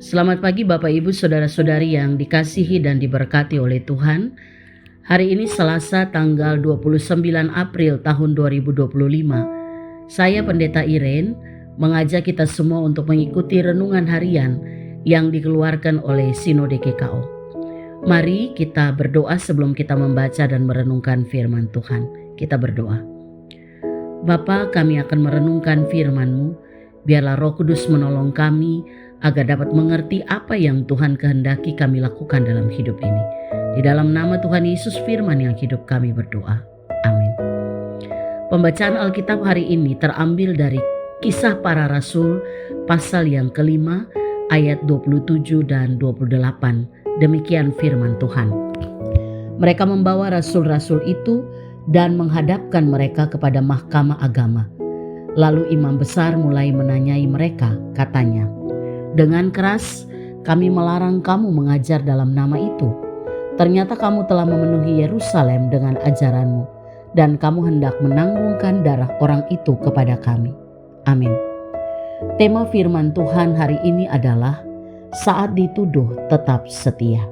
Selamat pagi Bapak Ibu Saudara-saudari yang dikasihi dan diberkati oleh Tuhan. Hari ini Selasa tanggal 29 April tahun 2025. Saya Pendeta Irene mengajak kita semua untuk mengikuti renungan harian yang dikeluarkan oleh Sinode GKO. Mari kita berdoa sebelum kita membaca dan merenungkan firman Tuhan. Kita berdoa. Bapa, kami akan merenungkan firman-Mu. Biarlah Roh Kudus menolong kami agar dapat mengerti apa yang Tuhan kehendaki kami lakukan dalam hidup ini. Di dalam nama Tuhan Yesus firman yang hidup kami berdoa. Amin. Pembacaan Alkitab hari ini terambil dari Kisah Para Rasul pasal yang kelima ayat 27 dan 28. Demikian firman Tuhan. Mereka membawa rasul-rasul itu dan menghadapkan mereka kepada mahkamah agama. Lalu imam besar mulai menanyai mereka, katanya, "Dengan keras kami melarang kamu mengajar dalam nama itu. Ternyata kamu telah memenuhi Yerusalem dengan ajaranmu, dan kamu hendak menanggungkan darah orang itu kepada kami." Amin. Tema firman Tuhan hari ini adalah saat dituduh tetap setia.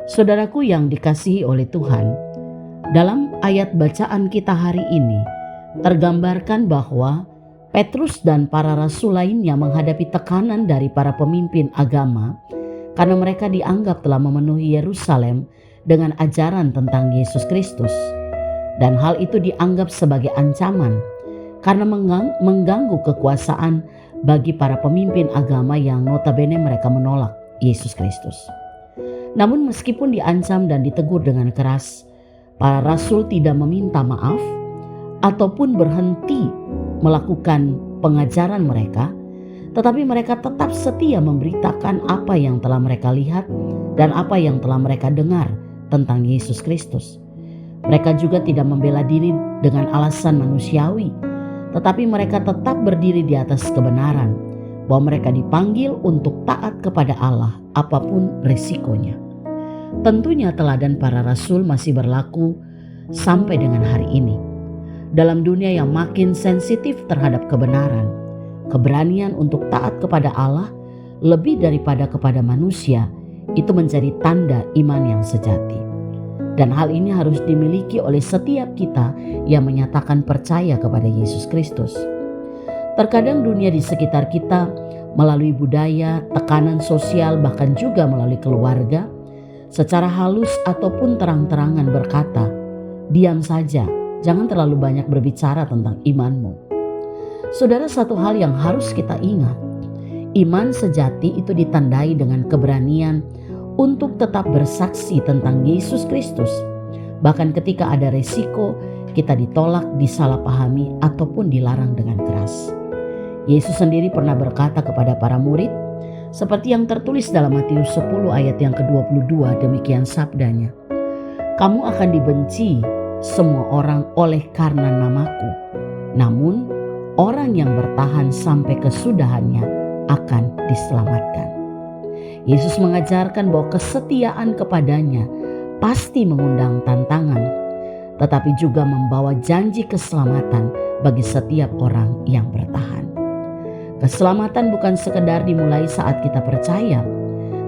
Saudaraku yang dikasihi oleh Tuhan, dalam ayat bacaan kita hari ini tergambarkan bahwa Petrus dan para rasul lainnya menghadapi tekanan dari para pemimpin agama karena mereka dianggap telah memenuhi Yerusalem dengan ajaran tentang Yesus Kristus. Dan hal itu dianggap sebagai ancaman karena mengganggu kekuasaan bagi para pemimpin agama yang notabene mereka menolak Yesus Kristus. Namun meskipun diancam dan ditegur dengan keras, para rasul tidak meminta maaf ataupun berhenti melakukan pengajaran mereka, tetapi mereka tetap setia memberitakan apa yang telah mereka lihat dan apa yang telah mereka dengar tentang Yesus Kristus. Mereka juga tidak membela diri dengan alasan manusiawi, tetapi mereka tetap berdiri di atas kebenaran bahwa mereka dipanggil untuk taat kepada Allah apapun resikonya. Tentunya teladan para rasul masih berlaku sampai dengan hari ini. Dalam dunia yang makin sensitif terhadap kebenaran, keberanian untuk taat kepada Allah lebih daripada kepada manusia itu menjadi tanda iman yang sejati. Dan hal ini harus dimiliki oleh setiap kita yang menyatakan percaya kepada Yesus Kristus. Terkadang dunia di sekitar kita melalui budaya, tekanan sosial, bahkan juga melalui keluarga, secara halus ataupun terang-terangan berkata, "Diam saja, jangan terlalu banyak berbicara tentang imanmu." Saudara, satu hal yang harus kita ingat, iman sejati itu ditandai dengan keberanian untuk tetap bersaksi tentang Yesus Kristus. Bahkan ketika ada resiko, kita ditolak, disalahpahami, ataupun dilarang dengan keras. Yesus sendiri pernah berkata kepada para murid, seperti yang tertulis dalam Matius 10 ayat yang ke-22, demikian sabdanya, "Kamu akan dibenci semua orang oleh karena namaku, namun orang yang bertahan sampai kesudahannya akan diselamatkan." Yesus mengajarkan bahwa kesetiaan kepadanya pasti mengundang tantangan, tetapi juga membawa janji keselamatan bagi setiap orang yang bertahan. Keselamatan bukan sekedar dimulai saat kita percaya,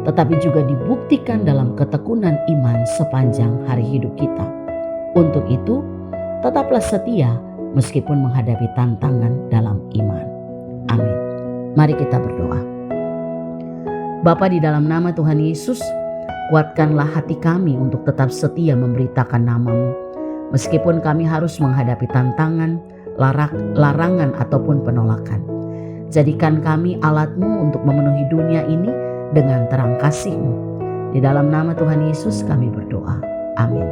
tetapi juga dibuktikan dalam ketekunan iman sepanjang hari hidup kita. Untuk itu, tetaplah setia meskipun menghadapi tantangan dalam iman. Amin. Mari kita berdoa. Bapa, di dalam nama Tuhan Yesus, kuatkanlah hati kami untuk tetap setia memberitakan nama-Mu. Meskipun kami harus menghadapi tantangan, larangan ataupun penolakan. Jadikan kami alat-Mu untuk memenuhi dunia ini dengan terang kasih-Mu. Di dalam nama Tuhan Yesus kami berdoa. Amin.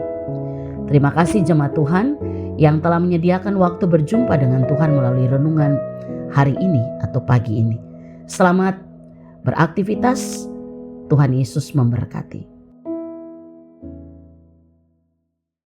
Terima kasih jemaat Tuhan yang telah menyediakan waktu berjumpa dengan Tuhan melalui renungan hari ini atau pagi ini. Selamat beraktivitas. Tuhan Yesus memberkati.